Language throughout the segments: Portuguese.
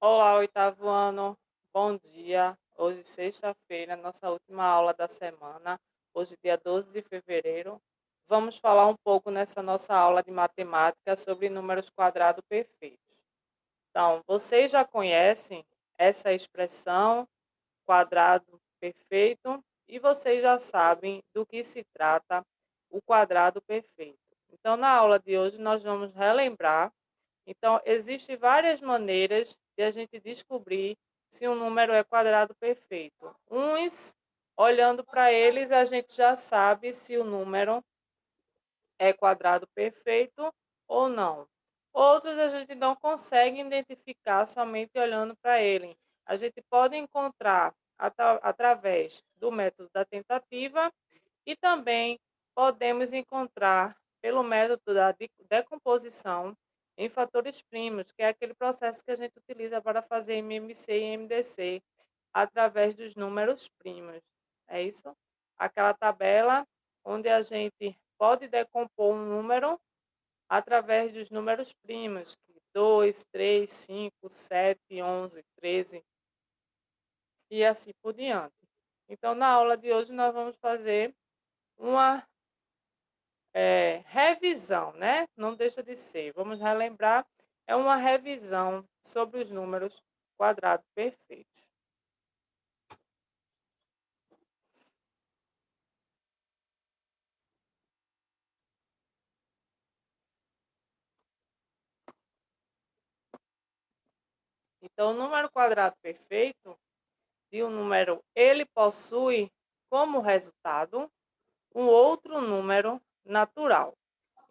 Olá, oitavo ano. Bom dia. Hoje, sexta-feira, nossa última aula da semana. Hoje, dia 12 de fevereiro. Vamos falar um pouco nessa nossa aula de matemática sobre números quadrados perfeitos. Então, vocês já conhecem essa expressão, quadrado perfeito, e vocês já sabem do que se trata o quadrado perfeito. Então, na aula de hoje, nós vamos relembrar. Então, existem várias maneiras de a gente descobrir se um número é quadrado perfeito. Uns, olhando para eles, a gente já sabe se o número é quadrado perfeito ou não. Outros a gente não consegue identificar somente olhando para ele. A gente pode encontrar através do método da tentativa e também podemos encontrar pelo método da decomposição em fatores primos, que é aquele processo que a gente utiliza para fazer MMC e MDC através dos números primos. É isso? Aquela tabela onde a gente pode decompor um número através dos números primos, 2, 3, 5, 7, 11, 13 e assim por diante. Então, na aula de hoje, nós vamos fazer uma revisão, né? Não deixa de ser. Vamos relembrar, é uma revisão sobre os números quadrados perfeitos. Então, o número quadrado perfeito de um número, ele possui como resultado um outro número natural.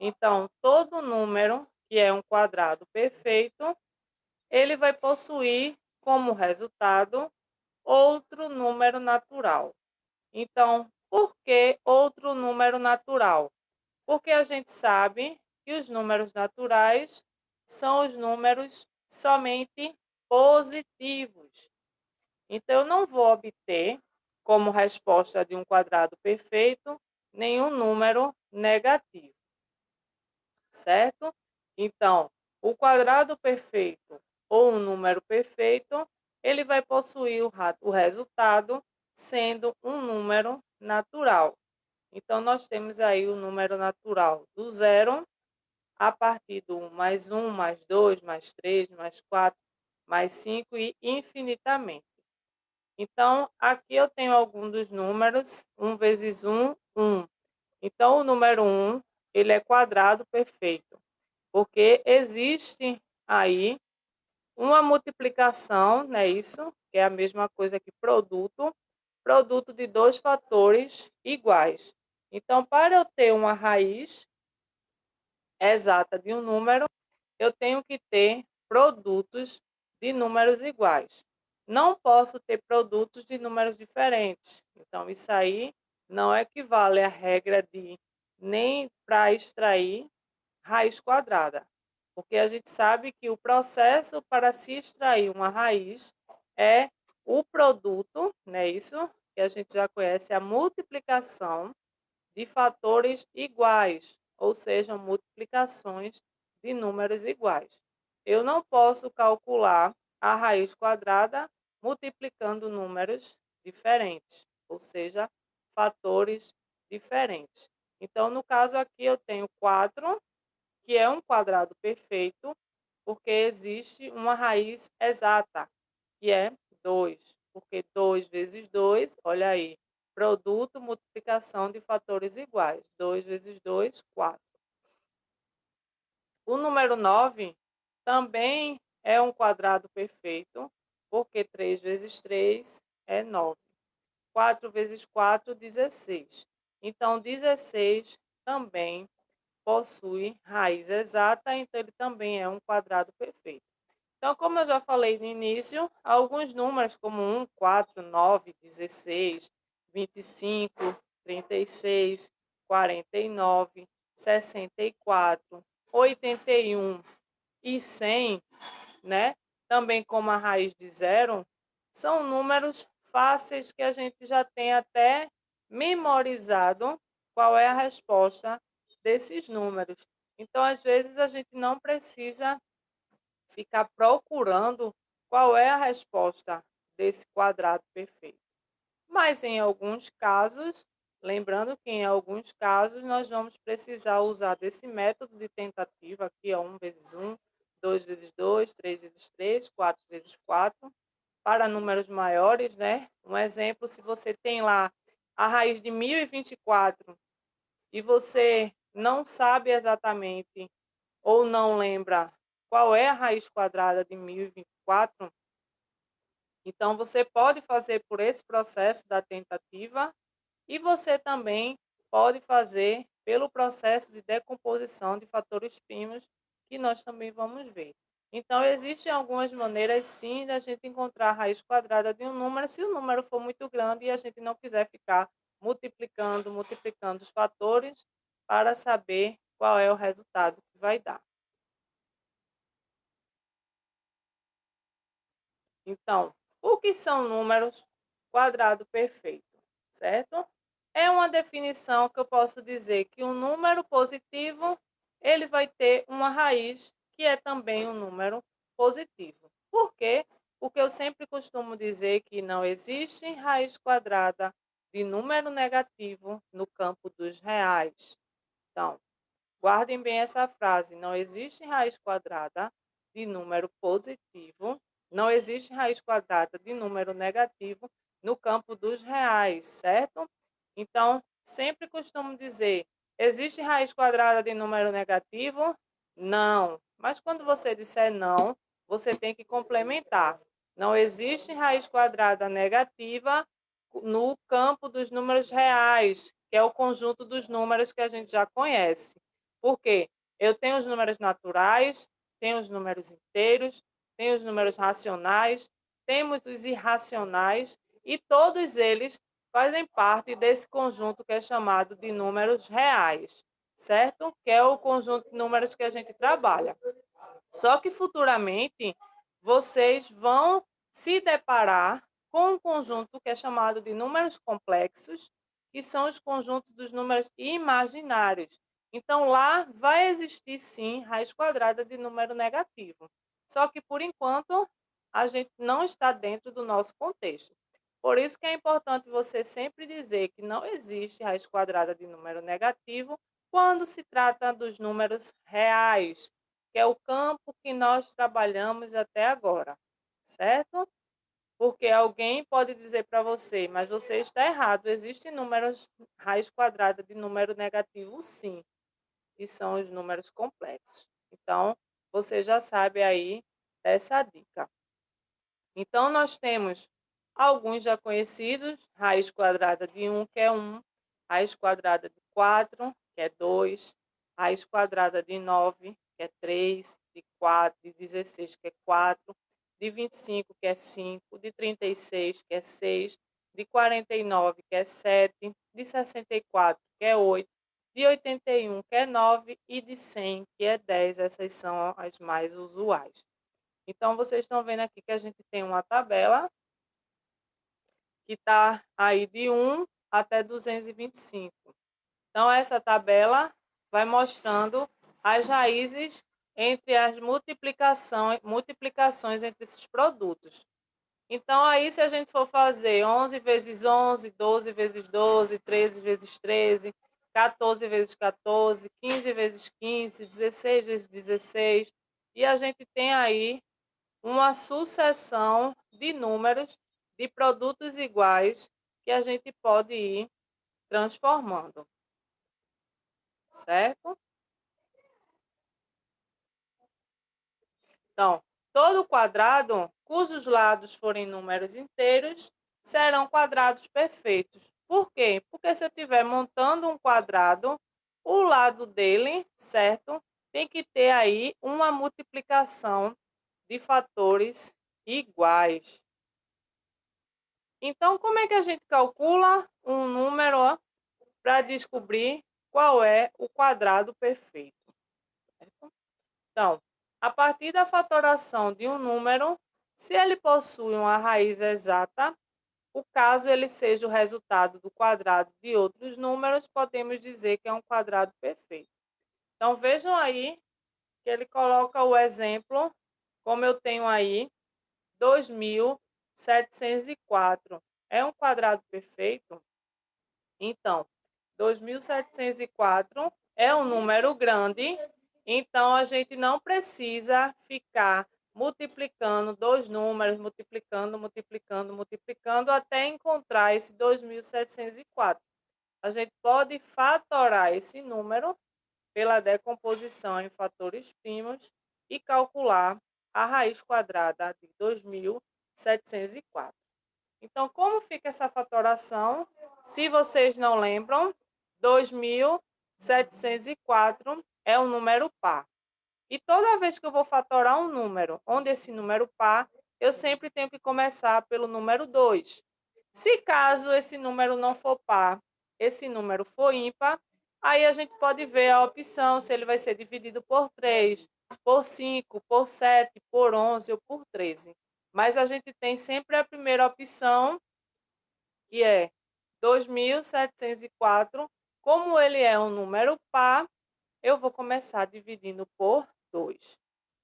Então, todo número que é um quadrado perfeito, ele vai possuir como resultado outro número natural. Então, por que outro número natural? Porque a gente sabe que os números naturais são os números somente positivos. Então, eu não vou obter, como resposta de um quadrado perfeito, nenhum número negativo, certo? Então, o quadrado perfeito ou um número perfeito, ele vai possuir o resultado sendo um número natural. Então, nós temos aí o número natural do zero a partir do 1 mais 2 mais 3 mais 4 mais 5 e infinitamente. Então, aqui eu tenho alguns dos números, 1 vezes 1, 1. Então, o número 1, ele é quadrado perfeito, porque existe aí uma multiplicação, não é isso? Que é a mesma coisa que produto, produto de dois fatores iguais. Então, para eu ter uma raiz exata de um número, eu tenho que ter produtos de números iguais. Não posso ter produtos de números diferentes. Então, isso aí não equivale à regra de nem para extrair raiz quadrada, porque a gente sabe que o processo para se extrair uma raiz é o produto, né? Isso que a gente já conhece, a multiplicação de fatores iguais, ou seja, multiplicações de números iguais. Eu não posso calcular a raiz quadrada multiplicando números diferentes, ou seja, fatores diferentes. Então, no caso aqui, eu tenho 4, que é um quadrado perfeito, porque existe uma raiz exata, que é 2, porque 2 vezes 2, olha aí, produto, multiplicação de fatores iguais. 2 vezes 2, 4. O número 9 também é um quadrado perfeito, porque 3 vezes 3 é 9. 4 vezes 4, 16. Então, 16 também possui raiz exata, então ele também é um quadrado perfeito. Então, como eu já falei no início, alguns números como 1, 4, 9, 16, 25, 36, 49, 64, 81 e 100, né? Também como a raiz de zero, são números fáceis que a gente já tem até memorizado qual é a resposta desses números. Então, às vezes, a gente não precisa ficar procurando qual é a resposta desse quadrado perfeito. Mas em alguns casos, lembrando que em alguns casos nós vamos precisar usar desse método de tentativa, aqui é 1 vezes 1, 2 vezes 2, 3 vezes 3, 4 vezes 4, para números maiores, né? Um exemplo, se você tem lá a raiz de 1024 e você não sabe exatamente ou não lembra qual é a raiz quadrada de 1024, então você pode fazer por esse processo da tentativa e você também pode fazer pelo processo de decomposição de fatores primos, que nós também vamos ver. Então, existem algumas maneiras, sim, da gente encontrar a raiz quadrada de um número, se o número for muito grande e a gente não quiser ficar multiplicando os fatores para saber qual é o resultado que vai dar. Então, o que são números quadrado perfeito, certo? É uma definição que eu posso dizer que um número positivo, ele vai ter uma raiz que é também um número positivo. Por quê? Porque eu sempre costumo dizer que não existe raiz quadrada de número negativo no campo dos reais. Então, guardem bem essa frase: não existe raiz quadrada de número positivo, não existe raiz quadrada de número negativo no campo dos reais, certo? Então, sempre costumo dizer: existe raiz quadrada de número negativo? Não. Mas quando você disser não, você tem que complementar. Não existe raiz quadrada negativa no campo dos números reais, que é o conjunto dos números que a gente já conhece. Por quê? Eu tenho os números naturais, tenho os números inteiros, tenho os números racionais, temos os irracionais e todos eles fazem parte desse conjunto que é chamado de números reais, certo? Que é o conjunto de números que a gente trabalha. Só que futuramente vocês vão se deparar com um conjunto que é chamado de números complexos, que são os conjuntos dos números imaginários. Então, lá vai existir sim raiz quadrada de número negativo. Só que, por enquanto, a gente não está dentro do nosso contexto. Por isso que é importante você sempre dizer que não existe raiz quadrada de número negativo quando se trata dos números reais, que é o campo que nós trabalhamos até agora, certo? Porque alguém pode dizer para você, mas você está errado, existem números raiz quadrada de número negativo, sim, e são os números complexos. Então, você já sabe aí dessa dica. Então, nós temos alguns já conhecidos: raiz quadrada de 1, que é 1, raiz quadrada de 4, que é 2, raiz quadrada de 9, que é 3, de 4, de 16, que é 4, de 25, que é 5, de 36, que é 6, de 49, que é 7, de 64, que é 8, de 81, que é 9, e de 100, que é 10. Essas são as mais usuais. Então, vocês estão vendo aqui que a gente tem uma tabela que está aí de 1 até 225. Então, essa tabela vai mostrando as raízes entre as multiplicações entre esses produtos. Então, aí, se a gente for fazer 11 vezes 11, 12 vezes 12, 13 vezes 13, 14 vezes 14, 15 vezes 15, 16 vezes 16, e a gente tem aí uma sucessão de números de produtos iguais que a gente pode ir transformando, certo? Então, todo quadrado cujos lados forem números inteiros serão quadrados perfeitos. Por quê? Porque se eu estiver montando um quadrado, o lado dele, certo? Tem que ter aí uma multiplicação de fatores iguais. Então, como é que a gente calcula um número para descobrir qual é o quadrado perfeito? Certo? Então, a partir da fatoração de um número, se ele possui uma raiz exata, o caso ele seja o resultado do quadrado de outros números, podemos dizer que é um quadrado perfeito. Então, vejam aí que ele coloca o exemplo, como eu tenho aí 2.704 é um quadrado perfeito? Então, 2.704 é um número grande, então a gente não precisa ficar multiplicando dois números, multiplicando, até encontrar esse 2.704. A gente pode fatorar esse número pela decomposição em fatores primos e calcular a raiz quadrada de 2.704. Então, como fica essa fatoração? Se vocês não lembram, 2.704 é um número par. E toda vez que eu vou fatorar um número, onde esse número par, eu sempre tenho que começar pelo número 2. Se caso esse número não for par, esse número for ímpar, aí a gente pode ver a opção se ele vai ser dividido por 3, por 5, por 7, por 11 ou por 13. Mas a gente tem sempre a primeira opção, que é 2.704. Como ele é um número par, eu vou começar dividindo por 2.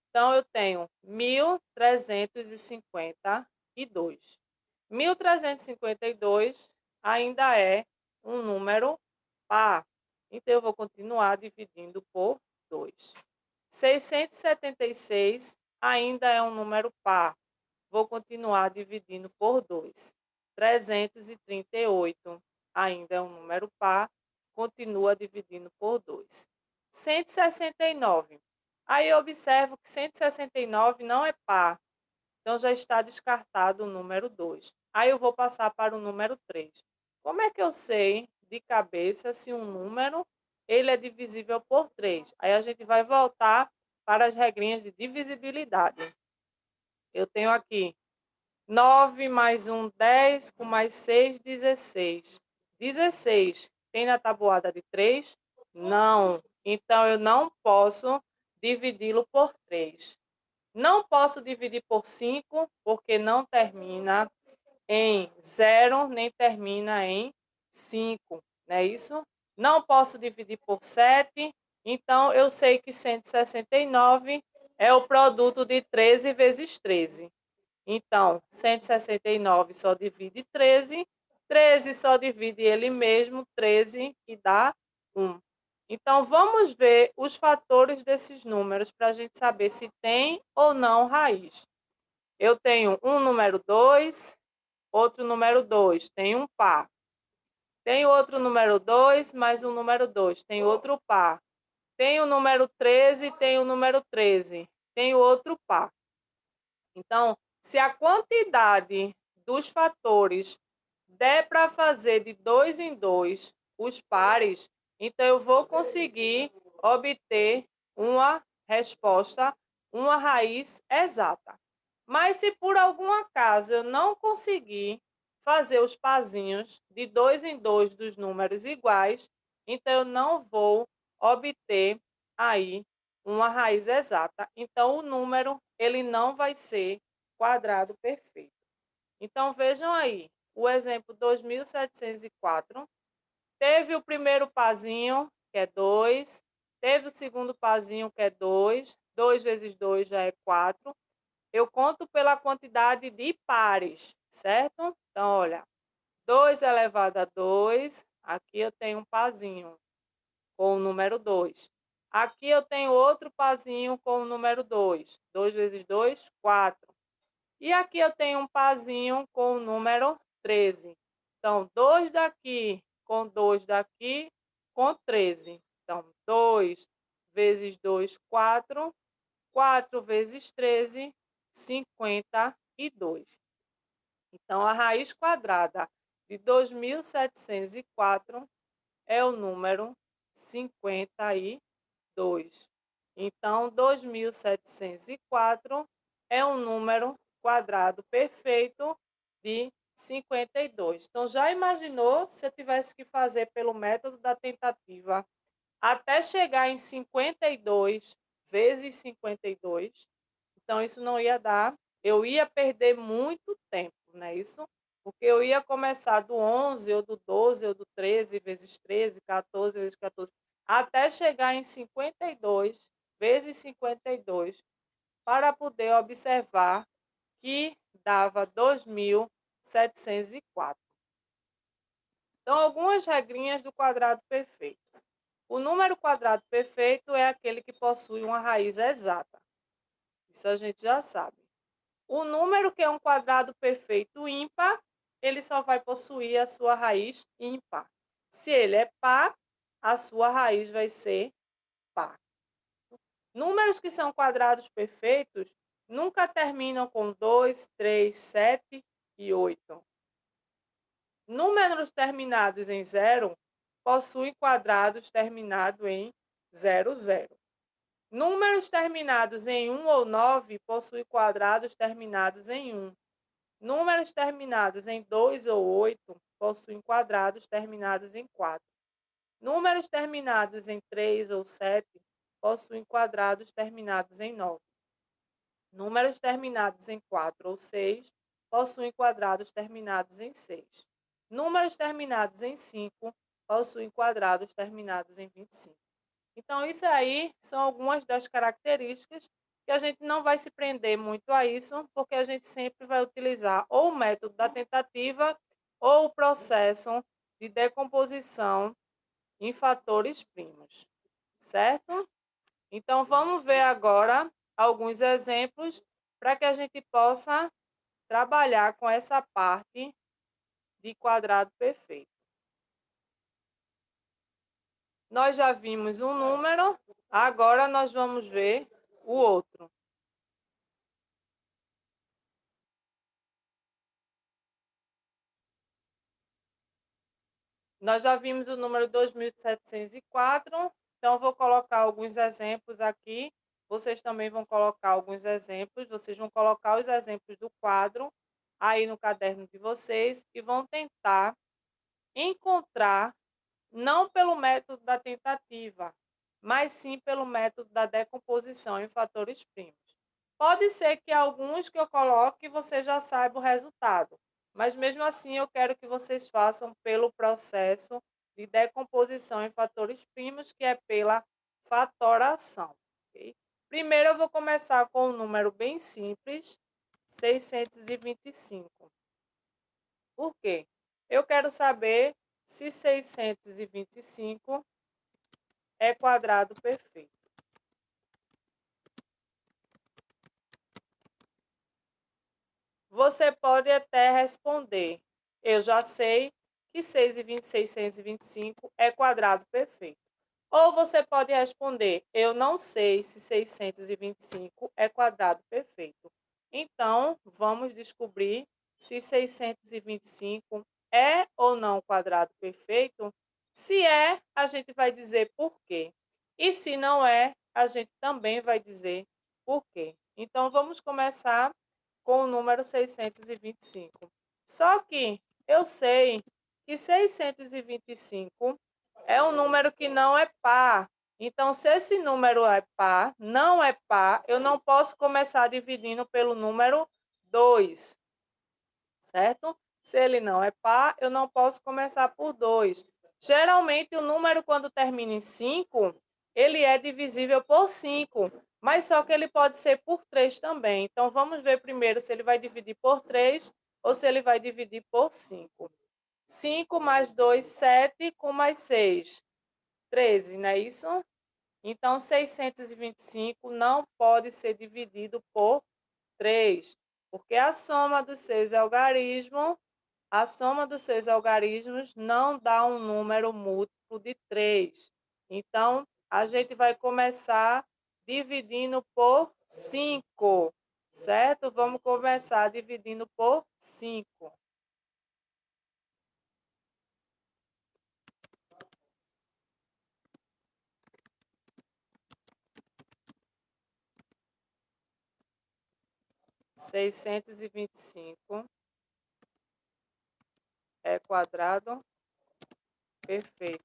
Então, eu tenho 1.352. 1.352 ainda é um número par. Então, eu vou continuar dividindo por 2. 676 ainda é um número par. Vou continuar dividindo por 2. 338 ainda é um número par. Continua dividindo por 2. 169. Aí eu observo que 169 não é par. Então já está descartado o número 2. Aí eu vou passar para o número 3. Como é que eu sei de cabeça se um número ele é divisível por 3? Aí a gente vai voltar para as regrinhas de divisibilidade. Eu tenho aqui 9 mais 1, 10, com mais 6, 16. 16 tem na tabuada de 3? Não. Então, eu não posso dividi-lo por 3. Não posso dividir por 5, porque não termina em 0, nem termina em 5. Não é isso? Não posso dividir por 7. Então, eu sei que 169 é o produto de 13 vezes 13. Então, 169 só divide 13, 13 só divide ele mesmo, 13, e dá 1. Então, vamos ver os fatores desses números para a gente saber se tem ou não raiz. Eu tenho um número 2, outro número 2, tem um par. Tem outro número 2, mais um número 2, tem outro par. Tem o número 13, tem o número 13, tem outro par. Então, se a quantidade dos fatores der para fazer de 2 em 2 os pares, então eu vou conseguir obter uma resposta, uma raiz exata. Mas se por algum acaso eu não conseguir fazer os parzinhos de 2 em 2 dos números iguais, então eu não vou obter aí uma raiz exata. Então, o número ele não vai ser quadrado perfeito. Então, vejam aí, o exemplo 2.704, teve o primeiro parzinho, que é 2, teve o segundo parzinho, que é 2, 2 vezes 2 já é 4. Eu conto pela quantidade de pares, certo? Então, olha, 2 elevado a 2, aqui eu tenho um parzinho com o número 2. Aqui eu tenho outro parzinho com o número 2. 2 vezes 2, 4. E aqui eu tenho um parzinho com o número 13. Então, 2 daqui com 2 daqui com 13. Então, 2 vezes 2, 4. 4 vezes 13, 52. Então, a raiz quadrada de 2.704 é o número 52. Então, 2.704 é um número quadrado perfeito de 52. Então, já imaginou se eu tivesse que fazer pelo método da tentativa até chegar em 52 vezes 52? Então, isso não ia dar, eu ia perder muito tempo, não é isso? Porque eu ia começar do 11, ou do 12, ou do 13 vezes 13, 14 vezes 14, até chegar em 52 vezes 52, para poder observar que dava 2.704. Então, algumas regrinhas do quadrado perfeito. O número quadrado perfeito é aquele que possui uma raiz exata. Isso a gente já sabe. O número que é um quadrado perfeito ímpar, ele só vai possuir a sua raiz ímpar. Se ele é par, a sua raiz vai ser par. Números que são quadrados perfeitos nunca terminam com 2, 3, 7 e 8. Números terminados em 0 possuem quadrados terminados em 0, 0. Números terminados em 1 ou 9 possuem quadrados terminados em 1. Números terminados em 2 ou 8 possuem quadrados terminados em 4. Números terminados em 3 ou 7 possuem quadrados terminados em 9. Números terminados em 4 ou 6 possuem quadrados terminados em 6. Números terminados em 5 possuem quadrados terminados em 25. Então, isso aí são algumas das características que a gente não vai se prender muito a isso, porque a gente sempre vai utilizar ou o método da tentativa ou o processo de decomposição em fatores primos, certo? Então, vamos ver agora alguns exemplos para que a gente possa trabalhar com essa parte de quadrado perfeito. Nós já vimos um número, agora nós vamos ver o outro. Nós já vimos o número 2.704, então vou colocar alguns exemplos aqui. Vocês também vão colocar alguns exemplos, vocês vão colocar os exemplos do quadro aí no caderno de vocês e vão tentar encontrar, não pelo método da tentativa, mas sim pelo método da decomposição em fatores primos. Pode ser que alguns que eu coloque você já saiba o resultado, mas mesmo assim eu quero que vocês façam pelo processo de decomposição em fatores primos, que é pela fatoração. Okay? Primeiro eu vou começar com um número bem simples, 625. Por quê? Eu quero saber se 625 é quadrado perfeito. Você pode até responder, eu já sei que 625 é quadrado perfeito. Ou você pode responder, eu não sei se 625 é quadrado perfeito. Então, vamos descobrir se 625 é ou não quadrado perfeito. Se é, a gente vai dizer por quê. E se não é, a gente também vai dizer por quê. Então, vamos começar com o número 625. Só que eu sei que 625 é um número que não é par. Então, se esse número é par, não é par, eu não posso começar dividindo pelo número 2, certo? Se ele não é par, eu não posso começar por 2. Geralmente, o número, quando termina em 5, ele é divisível por 5, mas só que ele pode ser por 3 também. Então, vamos ver primeiro se ele vai dividir por 3 ou se ele vai dividir por 5. 5 mais 2, 7, com mais 6, 13, não é isso? Então, 625 não pode ser dividido por 3, porque a soma dos seus algarismos não dá um número múltiplo de 3. Então, a gente vai começar dividindo por 5, certo? Vamos começar dividindo por 5. Seiscentos e vinte e cinco é quadrado perfeito.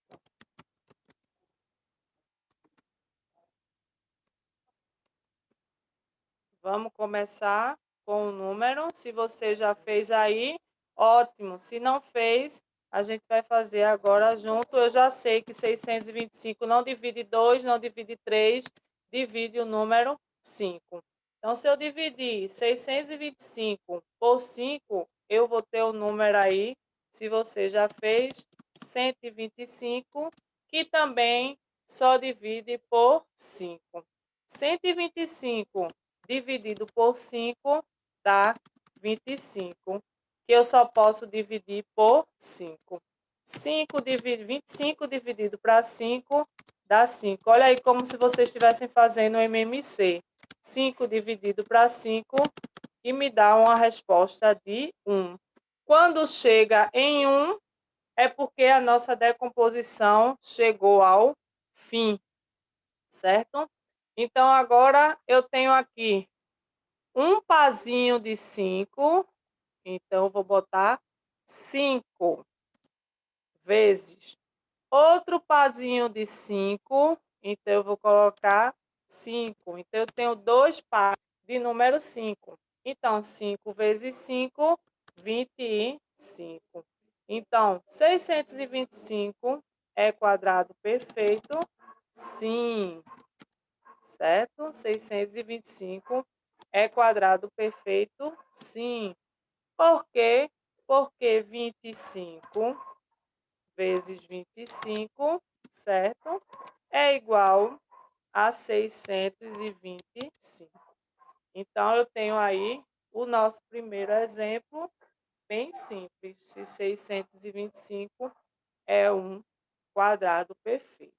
Vamos começar com o número. Se você já fez aí, ótimo. Se não fez, a gente vai fazer agora junto. Eu já sei que 625 não divide 2, não divide 3, divide o número 5. Então, se eu dividir 625 por 5, eu vou ter o número aí, se você já fez, 125, que também só divide por 5. 125 dividido por 5 dá 25, que eu só posso dividir por 5. 25 dividido para 5 dá 5. Olha aí como se vocês estivessem fazendo o MMC. 5 dividido para 5 e me dá uma resposta de 1. Quando chega em 1, é porque a nossa decomposição chegou ao fim, certo? Então, agora eu tenho aqui um pazinho de 5, então eu vou botar 5 vezes outro pazinho de 5, então eu vou colocar 5. Então, eu tenho dois pares de número 5. Então, 5 vezes 5, 25. Então, 625 é quadrado perfeito? Sim, certo? 625 é quadrado perfeito? Sim. Por quê? Porque 25 vezes 25, certo? É igual a 625. Então, eu tenho aí o nosso primeiro exemplo, bem simples. Se 625 é um quadrado perfeito,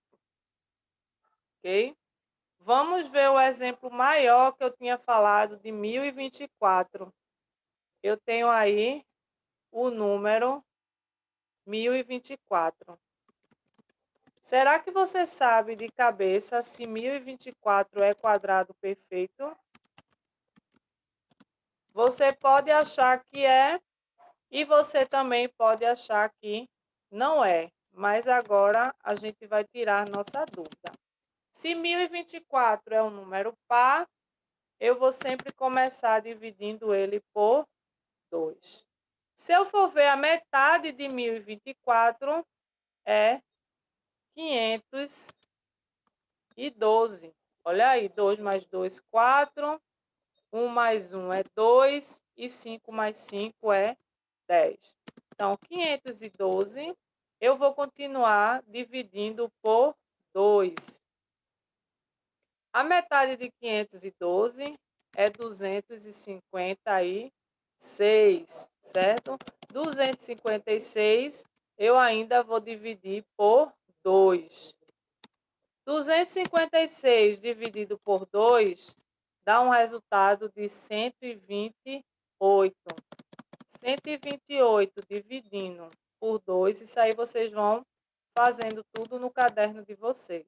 ok? Vamos ver o exemplo maior que eu tinha falado de 1024. Eu tenho aí o número 1024. Será que você sabe de cabeça se 1024 é quadrado perfeito? Você pode achar que é e você também pode achar que não é. Mas agora a gente vai tirar nossa dúvida. Se 1024 é um número par, eu vou sempre começar dividindo ele por 2. Se eu for ver a metade de 1024, é 512. Olha aí, 2 mais 2, 4. 1 mais 1 é 2. E 5 mais 5 é 10. Então, 512, eu vou continuar dividindo por 2. A metade de 512 é 256, certo? 256 eu ainda vou dividir por 2. 256 dividido por 2 dá um resultado de 128. 128 dividindo por 2, isso aí vocês vão fazendo tudo no caderno de vocês.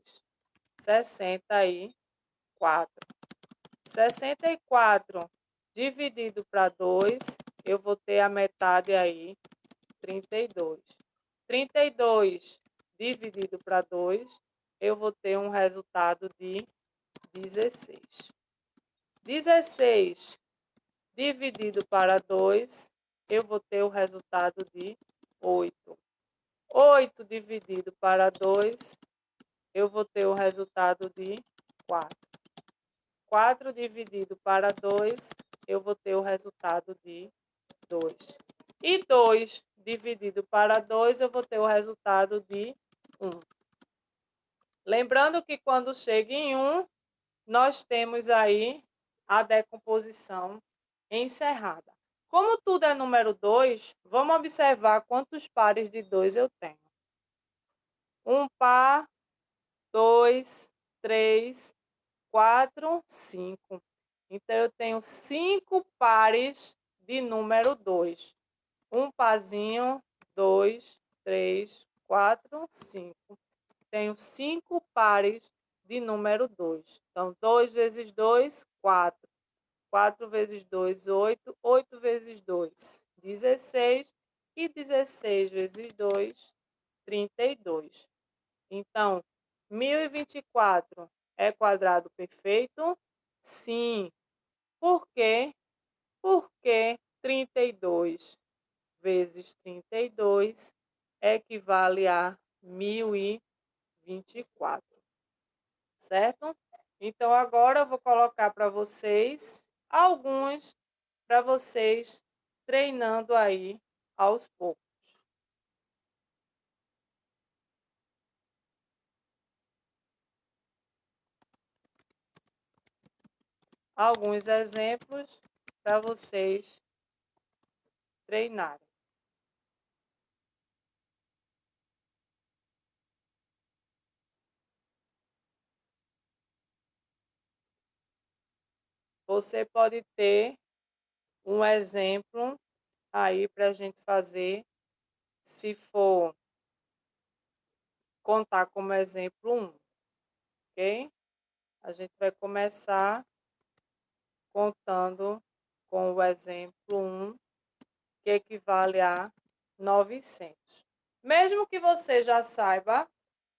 64. 64 dividido para 2, eu vou ter a metade aí, 32. 32 dividido para 2, eu vou ter um resultado de 16. 16 dividido para 2, eu vou ter o resultado de 8. 8 dividido para 2, eu vou ter o resultado de 4. 4 dividido para 2, eu vou ter o resultado de 2. E 2 dividido para 2, eu vou ter o resultado de 1. Lembrando que quando chega em 1, nós temos aí a decomposição encerrada. Como tudo é número 2, vamos observar quantos pares de 2 eu tenho. 1 par, 2, 3, 4, 5. Então, eu tenho 5 pares de número 2. Um parzinho, 2, 3, 4, 5. Tenho 5 pares de número 2. Então, 2 vezes 2, 4. 4 vezes 2, 8. 8 vezes 2, 16. E 16 vezes 2, 32. Então, 1024 é quadrado perfeito? Sim. Por quê? Porque 32 vezes 32 equivale a 1024, certo? Então, agora eu vou colocar para vocês alguns para vocês treinando aí aos poucos. Alguns exemplos para vocês treinarem. Você pode ter um exemplo aí para a gente fazer, se for contar como exemplo 1, ok? A gente vai começar contando com o exemplo 1, que equivale a 900. Mesmo que você já saiba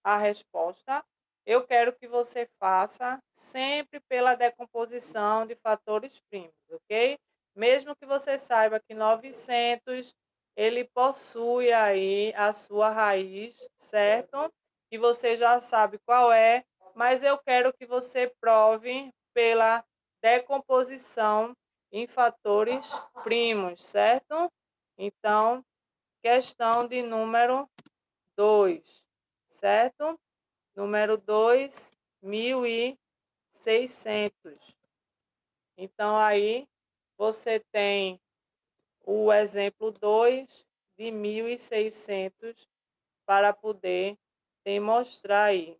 a resposta, eu quero que você faça sempre pela decomposição de fatores primos, ok? Mesmo que você saiba que 900 ele possui aí a sua raiz, certo? E você já sabe qual é, mas eu quero que você prove pela decomposição em fatores primos, certo? Então, questão de número 2, certo? Número 2, 1.600. Então, aí você tem o exemplo 2 de 1.600 para poder demonstrar aí.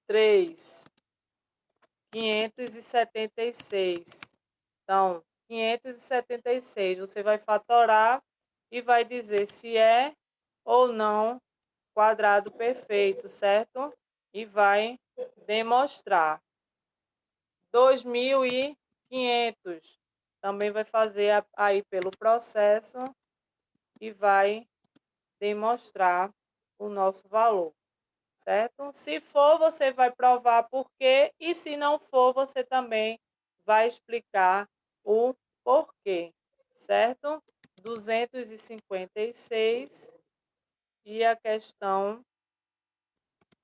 3, 576. Então, 576, você vai fatorar e vai dizer se é ou não quadrado perfeito, certo? E vai demonstrar. 2.500, também vai fazer aí pelo processo e vai demonstrar o nosso valor, certo? Se for, você vai provar por quê, e se não for, você também vai explicar o porquê, certo? 256 e a questão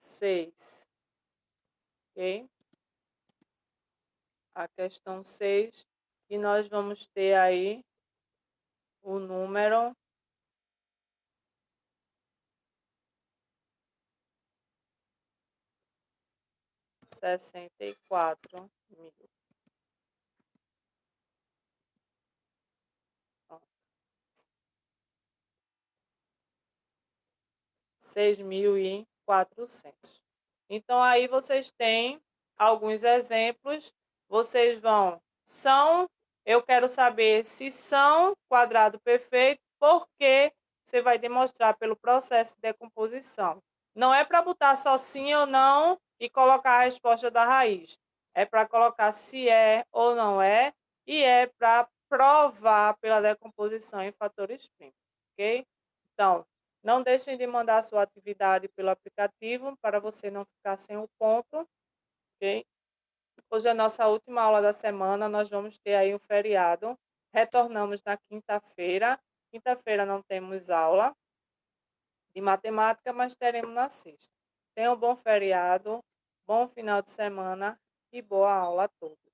6, ok? A questão 6, e nós vamos ter aí o número 64.000. 6.400. Então, aí vocês têm alguns exemplos. Vocês vão, eu quero saber se são quadrado perfeito, porque você vai demonstrar pelo processo de decomposição. Não é para botar só sim ou não e colocar a resposta da raiz. É para colocar se é ou não é, e é para provar pela decomposição em fatores primos, ok? Então, não deixem de mandar sua atividade pelo aplicativo para você não ficar sem o ponto, ok? Hoje é a nossa última aula da semana, nós vamos ter aí um feriado. Retornamos na quinta-feira. Quinta-feira não temos aula de matemática, mas teremos na sexta. Tenham um bom feriado, bom final de semana e boa aula a todos.